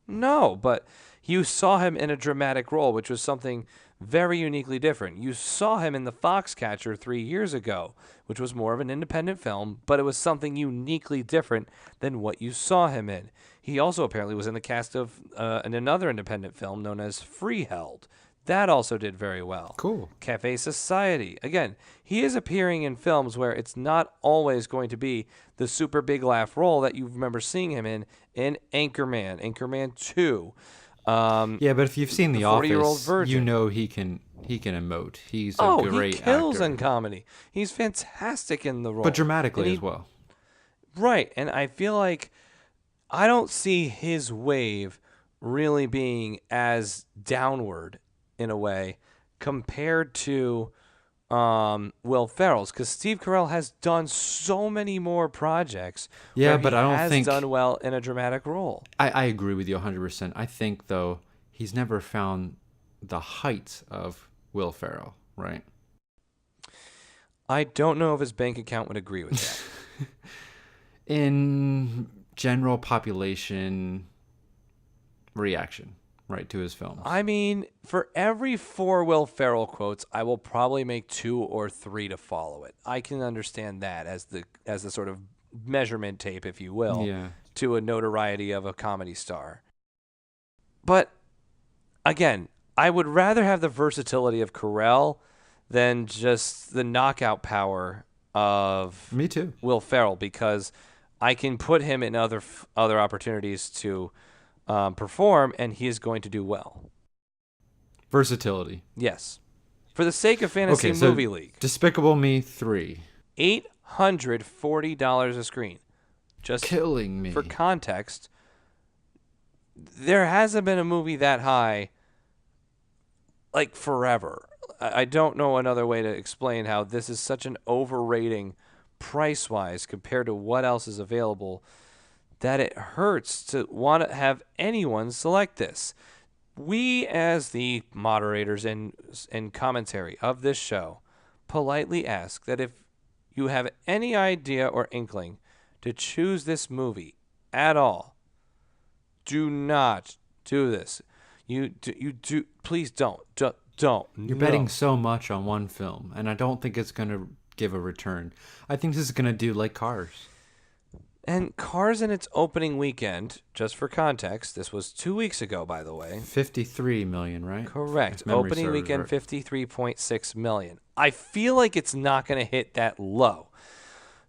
No, but you saw him in a dramatic role, which was something very uniquely different. You saw him in The Foxcatcher 3 years ago, which was more of an independent film, but it was something uniquely different than what you saw him in. He also apparently was in the cast of in another independent film known as Freeheld. That also did very well. Cool. Cafe Society. Again, he is appearing in films where it's not always going to be the super big laugh role that you remember seeing him in Anchorman, Anchorman 2. Yeah, but if you've seen The 40-Year-Old Office, Virgin. you know he can emote. He's a great he kills actor. in comedy. He's fantastic in the role. But dramatically And he- as well. Right, and I feel like I don't see his wave really being as downward in a way compared to Will Ferrell's, because Steve Carell has done so many more projects. Yeah, where but he I don't has think- done well in a dramatic role. I agree with you 100%. I think, though, he's never found the height of Will Ferrell, right? I don't know if his bank account would agree with that. In general population reaction. right to his films. I mean, for every 4 Will Ferrell quotes, I will probably make 2 or 3 to follow it. I can understand that as the sort of measurement tape, if you will, to a notoriety of a comedy star. But again, I would rather have the versatility of Carell than just the knockout power of Me too. Will Ferrell, because I can put him in other opportunities to perform, and he is going to do well. Versatility. Yes. For the sake of Fantasy Movie League. Despicable Me 3. $840 a screen. Just killing me. For context, there hasn't been a movie that high like forever. I don't know another way to explain how this is such an overrating price-wise compared to what else is available that it hurts to want to have anyone select this. We, as the moderators and commentary of this show, politely ask that if you have any idea or inkling to choose this movie at all, do not do this. You do. Please don't. Don't. You're betting so much on one film, and I don't think it's going to give a return. I think this is going to do like Cars. And Cars in its opening weekend, just for context, this was 2 weeks ago, by the way. 53 million, right? Correct. Opening weekend, right. 53.6 million. I feel like it's not going to hit that low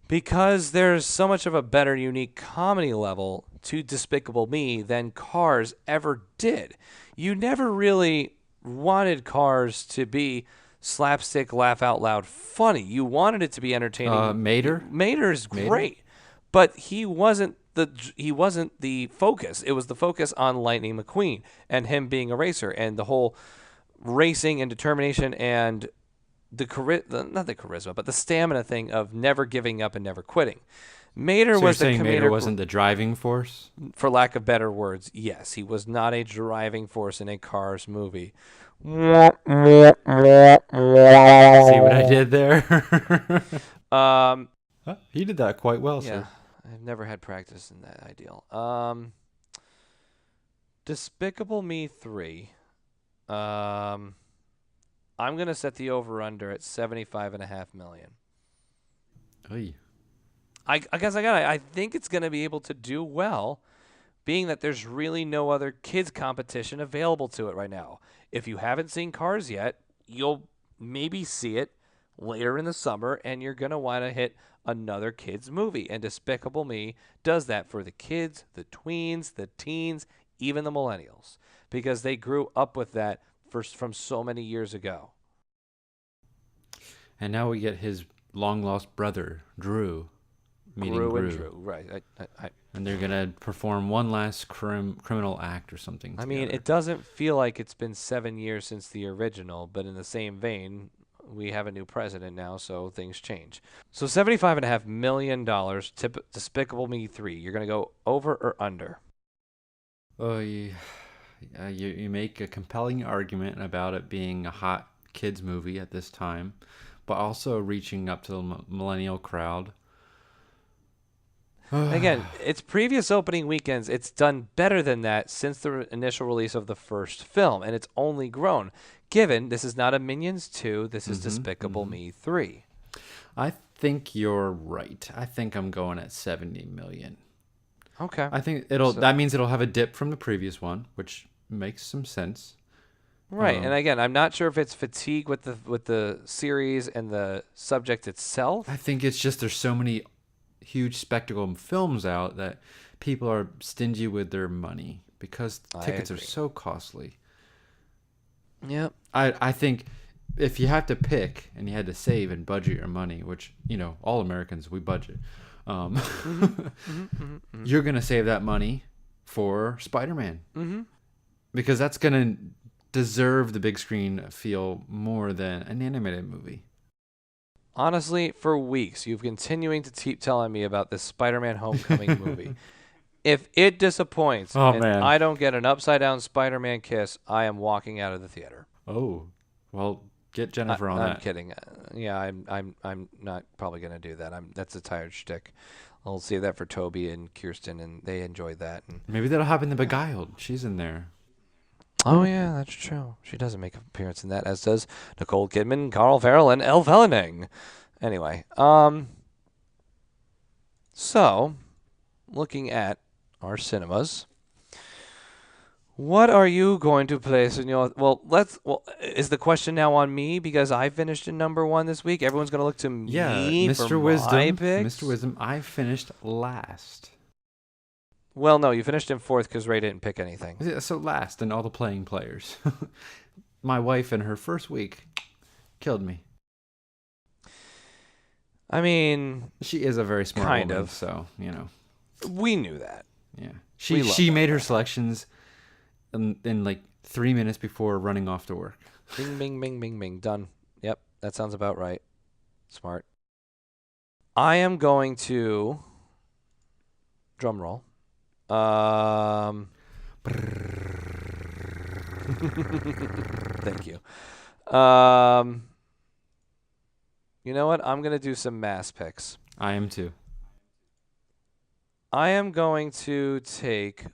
because there's so much of a better, unique comedy level to Despicable Me than Cars ever did. You never really wanted Cars to be slapstick, laugh out loud funny. You wanted it to be entertaining. Mater's great. But he wasn't the focus. It was the focus on Lightning McQueen and him being a racer and the whole racing and determination and not the charisma, but the stamina thing of never giving up and never quitting. Mater so was you're the saying Mater wasn't the driving force? For lack of better words, yes. He was not a driving force in a Cars movie. See what I did there? He did that quite well, yeah. sir. I've never had practice in that ideal. Despicable Me 3. I'm going to set the over-under at 75.5 million. Oy. I guess I think it's going to be able to do well, being that there's really no other kids competition available to it right now. If you haven't seen Cars yet, you'll maybe see it later in the summer, and you're going to want to hit another kids movie. And Despicable Me does that for the kids, the tweens, the teens, even the millennials, because they grew up with that from so many years ago. And now we get his long-lost brother, Drew. Gru and Drew, right. And they're going to perform one last criminal act or something together. I mean, it doesn't feel like it's been 7 years since the original, but in the same vein, we have a new president now, so things change. So $75.5 million, Despicable Me 3. You're going to go over or under? Oh, you make a compelling argument about it being a hot kids movie at this time, but also reaching up to the millennial crowd. Again, its previous opening weekends, it's done better than that since the initial release of the first film, and it's only grown. Given this is not a Minions 2, this is Despicable Me 3. I think you're right. I think I'm going at 70 million. Okay. I think that means it'll have a dip from the previous one, which makes some sense. Right. And again, I'm not sure if it's fatigue with the series and the subject itself. I think it's just there's so many huge spectacle films out that people are stingy with their money because tickets are so costly. Yep. I think if you have to pick and you had to save and budget your money, which, all Americans, we budget, you're going to save that money for Spider-Man. Mm-hmm. Because that's going to deserve the big screen feel more than an animated movie. Honestly, for weeks, you've continuing to keep telling me about this Spider-Man Homecoming movie. If it disappoints I don't get an upside-down Spider-Man kiss, I am walking out of the theater. Oh, well, get Jennifer on that. I'm kidding. Yeah, I'm not probably going to do that. That's a tired shtick. I'll save that for Toby and Kirsten, and they enjoyed that. And maybe that'll happen to Beguiled. She's in there. Oh yeah, that's true. She doesn't make an appearance in that, as does Nicole Kidman, Carl Ferrell, and Elle Fanning. Anyway, so looking at our cinemas, what are you going to place in your? Well, is the question now on me because I finished in number 1 this week? Everyone's gonna look to Yeah, me for Mr. my Wisdom. picks. Mr. Wisdom, I finished last. Well, no, you finished in 4th because Ray didn't pick anything. Yeah, so last in all the playing players. My wife in her first week killed me. I mean, She is a very smart kind woman, of. so, We knew that. yeah. We love She that made her about her. selections in like 3 minutes before running off to work. Bing, bing, bing, bing, bing. Done. Yep, that sounds about right. Smart. I am going to drum roll. Thank you. You know what? I'm gonna do some mass picks. I am too. I am going to take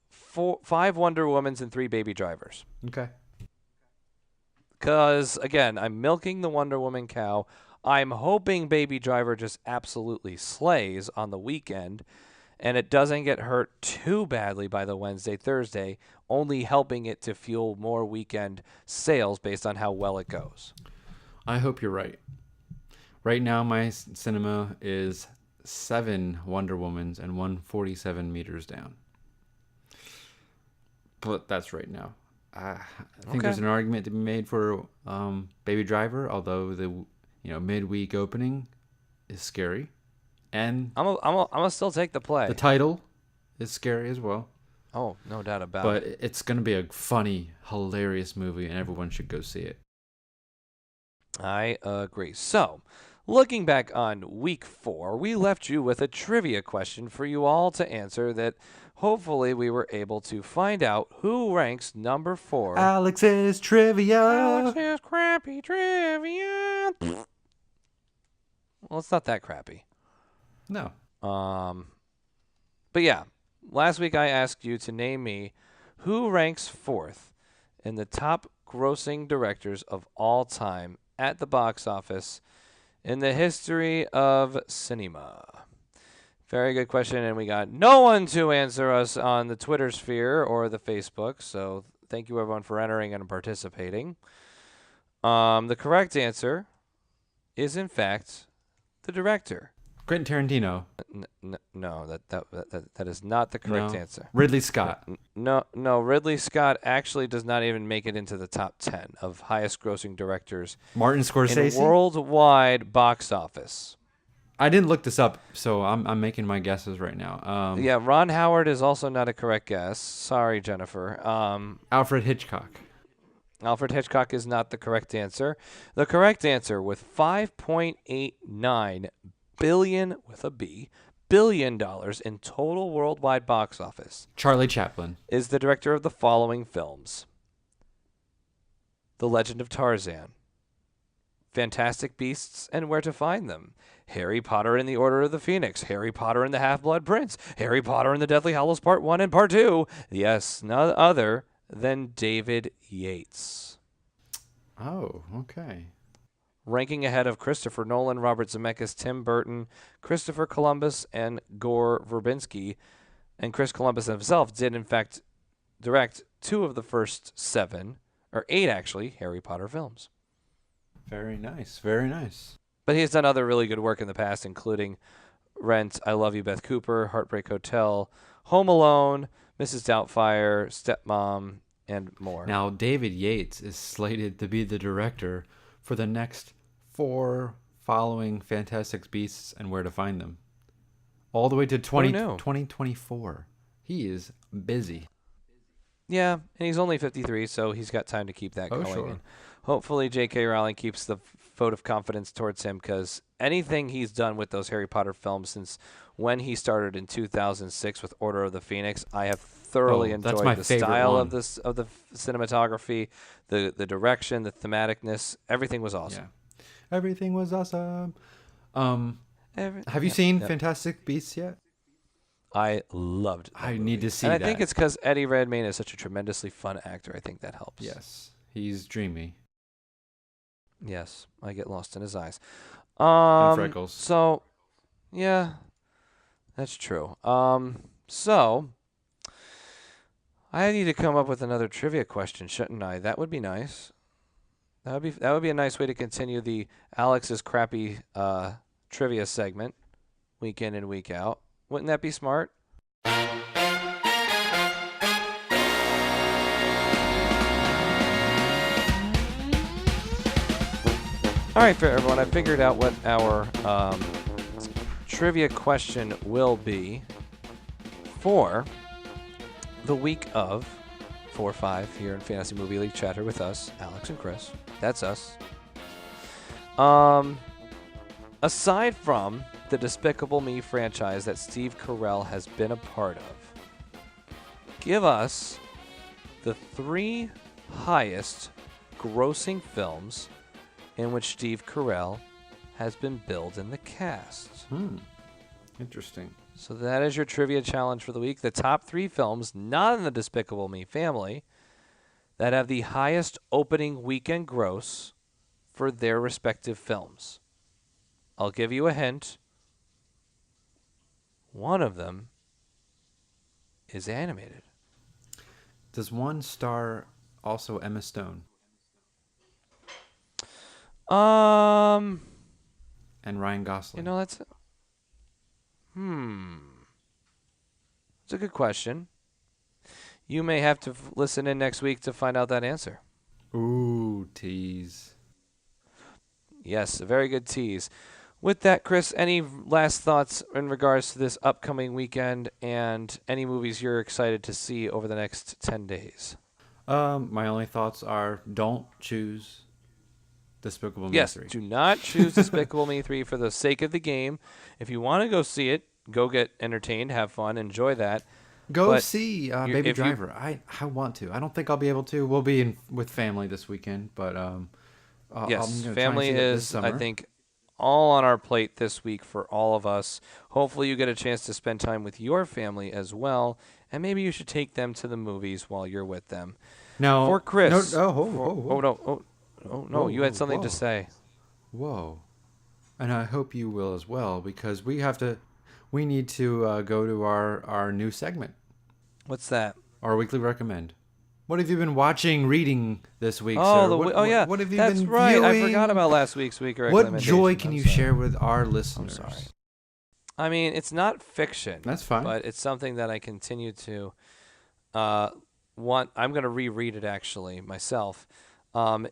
5 Wonder Womans and 3 Baby Drivers. Okay. Because, again, I'm milking the Wonder Woman cow. I'm hoping Baby Driver just absolutely slays on the weekend, and it doesn't get hurt too badly by the Wednesday, Thursday, only helping it to fuel more weekend sales based on how well it goes. I hope you're right. Right now, my cinema is 7 Wonder Womans and 147 meters down. But that's right now. I think there's an argument to be made for Baby Driver, although the midweek opening is scary, and I'm gonna still take the play. the title is scary as well. Oh, no doubt about But it. it's gonna be a funny, hilarious movie, and everyone should go see it. I agree. So, looking back on week 4, we left you with a trivia question for you all to answer that hopefully we were able to find out who ranks number 4. Alex's trivia. Alex's crappy trivia. Well, it's not that crappy. No. But yeah, last week I asked you to name me who ranks 4th in the top grossing directors of all time at the box office in the history of cinema. Very good question, and we got no one to answer us on the Twitter sphere or the Facebook, so thank you everyone for entering and participating. The correct answer is, in fact, the director. Quentin Tarantino. No, that is not the correct No. answer. Ridley Scott. No, Ridley Scott actually does not even make it into the top 10 of highest grossing directors Martin in Scorsese. worldwide box office. I didn't look this up, so I'm making my guesses right now. Yeah, Ron Howard is also not a correct guess. Sorry, Jennifer. Alfred Hitchcock. Alfred Hitchcock is not the correct answer. The correct answer, with $5.89 billion with a B, $billion in total worldwide box office, Charlie Chaplin. is the director of the following films: The Legend of Tarzan, Fantastic Beasts and Where to Find Them, Harry Potter and the Order of the Phoenix, Harry Potter and the Half-Blood Prince, Harry Potter and the Deathly Hallows Part 1 and Part 2. Yes, none other than David Yates. Oh, okay. Ranking ahead of Christopher Nolan, Robert Zemeckis, Tim Burton, Christopher Columbus, and Gore Verbinski. And Chris Columbus himself did, in fact, direct 2 of the first 7, or 8 actually, Harry Potter films. Very nice. Very nice. But he has done other really good work in the past, including Rent, I Love You, Beth Cooper, Heartbreak Hotel, Home Alone, Mrs. Doubtfire, Stepmom, and more. Now, David Yates is slated to be the director for the next 4 following Fantastic Beasts and Where to Find Them. All the way to 2024. He is busy. Yeah, and he's only 53, so he's got time to keep that going. Sure. And hopefully J.K. Rowling keeps the vote of confidence towards him, because anything he's done with those Harry Potter films since when he started in 2006 with Order of the Phoenix, I have thoroughly that's my enjoyed the favorite style one. of the cinematography, the direction, the thematicness. Everything was awesome. Yeah. Everything was awesome. Have you seen Fantastic Beasts yet? I loved that I movie. need to see and I that. think it's because Eddie Redmayne is such a tremendously fun actor. I think that helps. Yes, he's dreamy. Yes, I get lost in his eyes. And freckles. So, yeah, that's true. So I need to come up with another trivia question, shouldn't I? That would be nice. That would be a nice way to continue the Alex's crappy trivia segment, week in and week out. Wouldn't that be smart? All right, for everyone, I figured out what our trivia question will be for the week of 4-5 here in Fantasy Movie League Chatter with us, Alex and Chris. That's us. Aside from the Despicable Me franchise that Steve Carell has been a part of, give us the 3 highest grossing films in which Steve Carell has been billed in the cast. Interesting. So that is your trivia challenge for the week. The top 3 films, not in the Despicable Me family, that have the highest opening weekend gross for their respective films. I'll give you a hint. One of them is animated. Does one star also Emma Stone And and Ryan Gosling? that's it's a good question. You may have to listen in next week to find out that answer. Ooh, tease. Yes, a very good tease. With that, Chris, any last thoughts in regards to this upcoming weekend and any movies you're excited to see over the next 10 days? My only thoughts are don't choose Despicable Me 3. Yes, do not choose Despicable Me 3 for the sake of the game. If you want to go see it, go get entertained, have fun, enjoy that. Go But see Baby Driver. I want to. I don't think I'll be able to. We'll be with family this weekend, but yes, I'm family is, I think, all on our plate this week for all of us. Hopefully you get a chance to spend time with your family as well, and maybe you should take them to the movies while you're with them. Now, For Chris. No, you had something to say. Whoa. And I hope you will as well, because we need to go to our new segment. What's that? Our weekly recommend. What have you been watching, reading this week, Oh, sir? yeah. What have you That's been right. viewing? I forgot about last week's week What recommendation. joy can I'm you sorry. share with our listeners? I'm sorry. I mean, it's not fiction. That's fine. But it's something that I continue to want. I'm going to reread it, actually, myself.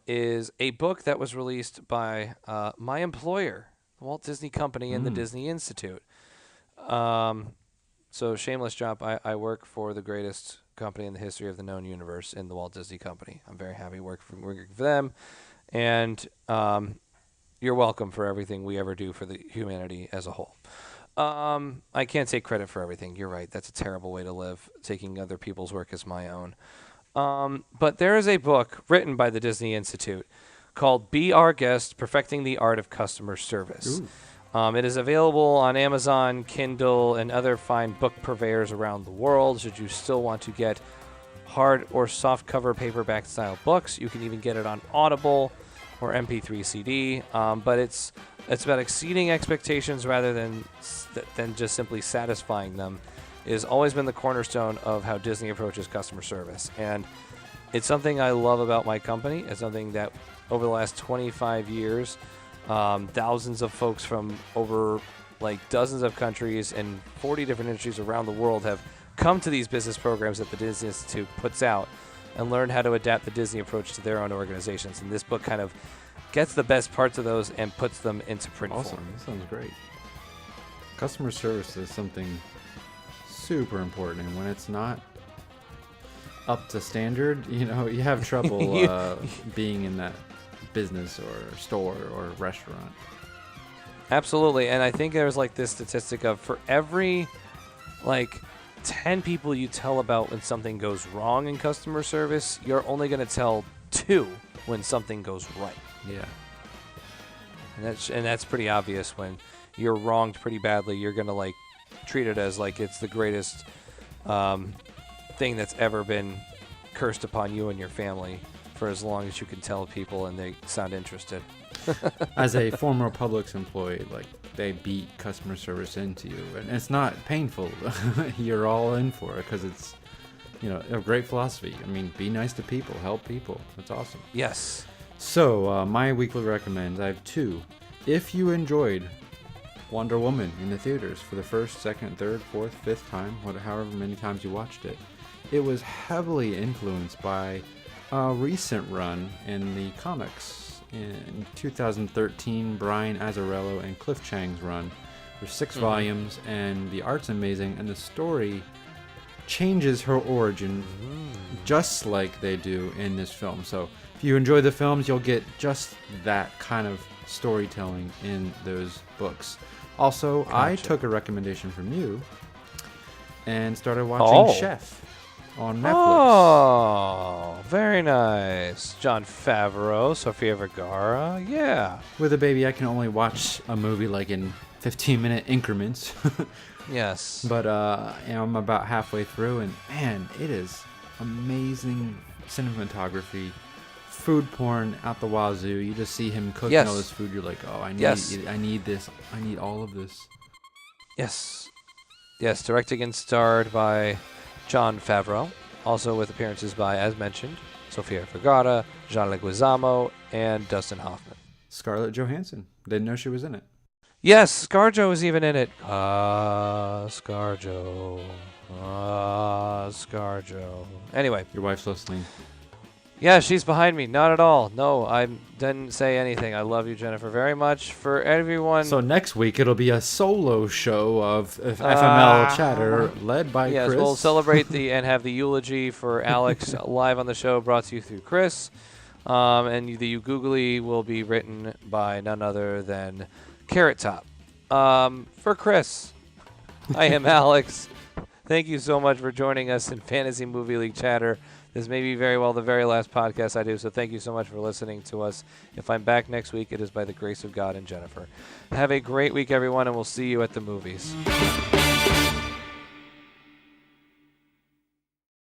Is a book that was released by my employer, the Walt Disney Company and the Disney Institute. So shameless job. I work for the greatest company in the history of the known universe in the Walt Disney Company. I'm very happy working for them. And you're welcome for everything we ever do for the humanity as a whole. I can't take credit for everything. You're right. That's a terrible way to live, taking other people's work as my own. But there is a book written by the Disney Institute called Be Our Guest, Perfecting the Art of Customer Service. It is available on Amazon, Kindle, and other fine book purveyors around the world. Should you still want to get hard or soft cover paperback style books, you can even get it on Audible or MP3 CD. But it's about exceeding expectations rather than just simply satisfying them. It has always been the cornerstone of how Disney approaches customer service. And it's something I love about my company. It's something that over the last 25 years, thousands of folks from over dozens of countries and 40 different industries around the world have come to these business programs that the Disney Institute puts out and learn how to adapt the Disney approach to their own organizations. And this book kind of gets the best parts of those and puts them into print Awesome. form. That sounds great. Customer service is something super important, and when it's not up to standard, you have trouble being in that business or store or restaurant. Absolutely. And I think there's this statistic of for every 10 people you tell about when something goes wrong in customer service, you're only going to tell 2 when something goes right. Yeah. And that's pretty obvious. When you're wronged pretty badly, you're going to treat it as like it's the greatest thing that's ever been cursed upon you and your family for as long as you can tell people and they sound interested. As a former Publix employee, like they beat customer service into you, and it's not painful. You're all in for it because it's, a great philosophy. I mean, be nice to people, help people. That's awesome. Yes. So my weekly recommends, I have 2. If you enjoyed Wonder Woman in the theaters for the first, second, third, fourth, fifth time, however many times you watched it, it was heavily influenced by a recent run in the comics. In 2013, Brian Azzarello and Cliff Chang's run. There's 6 volumes, and the art's amazing, and the story changes her origin just like they do in this film. So if you enjoy the films, you'll get just that kind of storytelling in those books. Also, Gotcha. I took a recommendation from you and started watching Chef on Netflix. Oh, very nice. Jon Favreau, Sofia Vergara. Yeah. With a baby, I can only watch a movie like in 15-minute increments. Yes. But I'm about halfway through, and man, it is amazing cinematography. Food porn out the wazoo. You just see him cooking all this food. You're like, oh, I need this. I need all of this. Yes. Yes, directed and starred by Jon Favreau, also with appearances by, as mentioned, Sofia Vergara, John Leguizamo, and Dustin Hoffman. Scarlett Johansson. Didn't know she was in it. Yes, ScarJo was even in it. ScarJo. ScarJo. Anyway. Your wife's listening. Yeah, she's behind me. Not at all. No, I didn't say anything. I love you, Jennifer, very much. For everyone. So next week it'll be a solo show of FML Chatter led by Chris. Yes, we'll celebrate and have the eulogy for Alex live on the show, brought to you through Chris. And the You Googly will be written by none other than Carrot Top. For Chris, I am Alex. Thank you so much for joining us in Fantasy Movie League Chatter. This may be very well the very last podcast I do, so thank you so much for listening to us. If I'm back next week, it is by the grace of God and Jennifer. Have a great week, everyone, and we'll see you at the movies.